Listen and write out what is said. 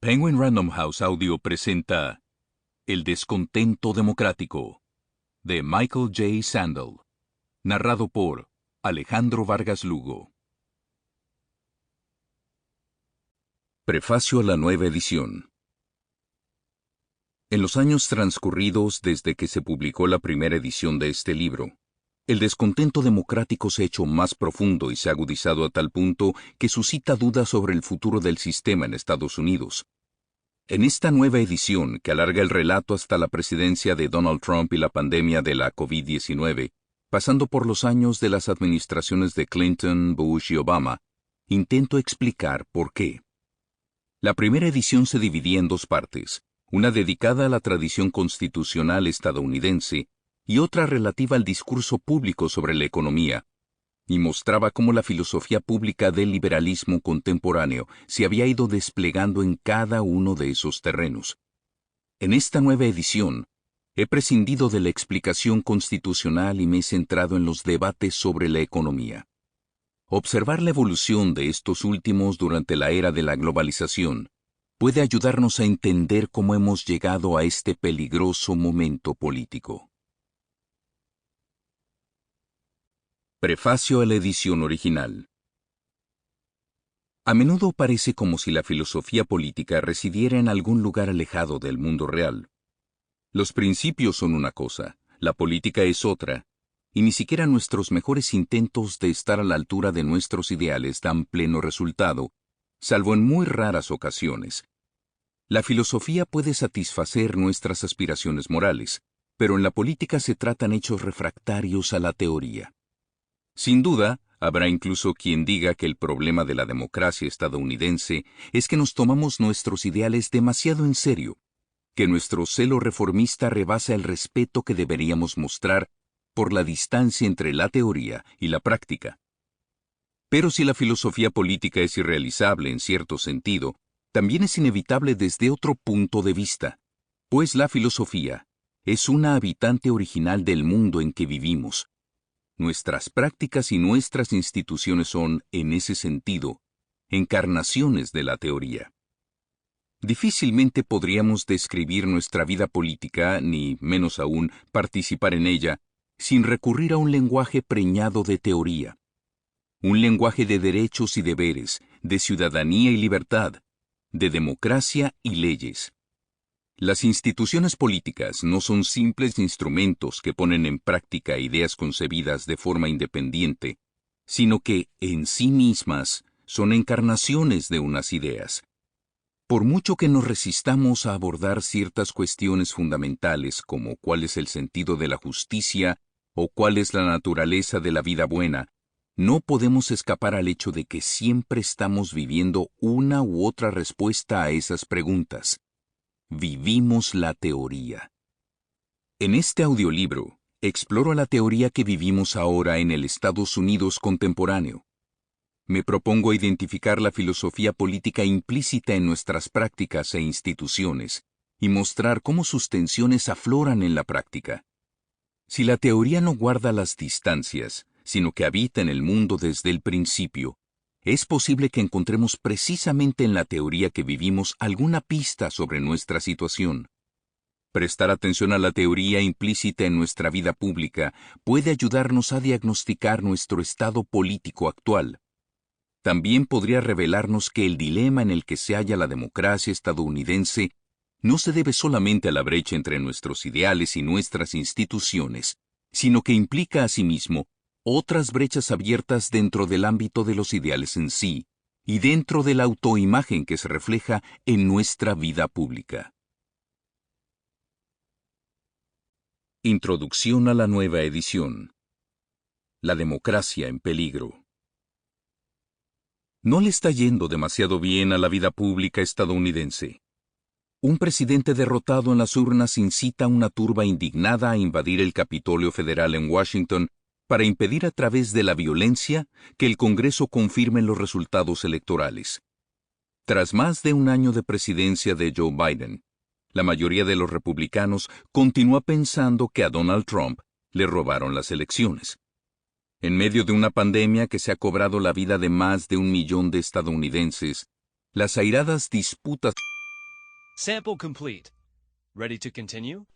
Penguin Random House Audio presenta El descontento democrático, de Michael J. Sandel, narrado por Alejandro Vargas Lugo. Prefacio a la nueva edición. En los años transcurridos desde que se publicó la primera edición de este libro, el descontento democrático se ha hecho más profundo y se ha agudizado a tal punto que suscita dudas sobre el futuro del sistema en Estados Unidos. En esta nueva edición, que alarga el relato hasta la presidencia de Donald Trump y la pandemia de la COVID-19, pasando por los años de las administraciones de Clinton, Bush y Obama, intento explicar por qué. La primera edición se dividía en dos partes, una dedicada a la tradición constitucional estadounidense y otra relativa al discurso público sobre la economía, y mostraba cómo la filosofía pública del liberalismo contemporáneo se había ido desplegando en cada uno de esos terrenos. En esta nueva edición, he prescindido de la explicación constitucional y me he centrado en los debates sobre la economía. Observar la evolución de estos últimos durante la era de la globalización puede ayudarnos a entender cómo hemos llegado a este peligroso momento político. Prefacio a la edición original. A menudo parece como si la filosofía política residiera en algún lugar alejado del mundo real. Los principios son una cosa, la política es otra, y ni siquiera nuestros mejores intentos de estar a la altura de nuestros ideales dan pleno resultado, salvo en muy raras ocasiones. La filosofía puede satisfacer nuestras aspiraciones morales, pero en la política se tratan hechos refractarios a la teoría. Sin duda, habrá incluso quien diga que el problema de la democracia estadounidense es que nos tomamos nuestros ideales demasiado en serio, que nuestro celo reformista rebasa el respeto que deberíamos mostrar por la distancia entre la teoría y la práctica. Pero si la filosofía política es irrealizable en cierto sentido, también es inevitable desde otro punto de vista, pues la filosofía es una habitante original del mundo en que vivimos. Nuestras prácticas y nuestras instituciones son, en ese sentido, encarnaciones de la teoría. Difícilmente podríamos describir nuestra vida política, ni menos aún participar en ella, sin recurrir a un lenguaje preñado de teoría. Un lenguaje de derechos y deberes, de ciudadanía y libertad, de democracia y leyes. Las instituciones políticas no son simples instrumentos que ponen en práctica ideas concebidas de forma independiente, sino que, en sí mismas, son encarnaciones de unas ideas. Por mucho que nos resistamos a abordar ciertas cuestiones fundamentales como cuál es el sentido de la justicia o cuál es la naturaleza de la vida buena, no podemos escapar al hecho de que siempre estamos viviendo una u otra respuesta a esas preguntas. Vivimos la teoría. En este audiolibro, exploro la teoría que vivimos ahora en el Estados Unidos contemporáneo. Me propongo identificar la filosofía política implícita en nuestras prácticas e instituciones y mostrar cómo sus tensiones afloran en la práctica. Si la teoría no guarda las distancias, sino que habita en el mundo desde el principio, es posible que encontremos precisamente en la teoría que vivimos alguna pista sobre nuestra situación. Prestar atención a la teoría implícita en nuestra vida pública puede ayudarnos a diagnosticar nuestro estado político actual. También podría revelarnos que el dilema en el que se halla la democracia estadounidense no se debe solamente a la brecha entre nuestros ideales y nuestras instituciones, sino que implica asimismo otras brechas abiertas dentro del ámbito de los ideales en sí, y dentro de la autoimagen que se refleja en nuestra vida pública. Introducción a la nueva edición. La democracia en peligro. No le está yendo demasiado bien a la vida pública estadounidense. Un presidente derrotado en las urnas incita a una turba indignada a invadir el Capitolio Federal en Washington para impedir a través de la violencia que el Congreso confirme los resultados electorales. Tras más de un año de presidencia de Joe Biden, la mayoría de los republicanos continúa pensando que a Donald Trump le robaron las elecciones. En medio de una pandemia que se ha cobrado la vida de más de 1 millón de estadounidenses, las airadas disputas Sample complete. Ready to continue?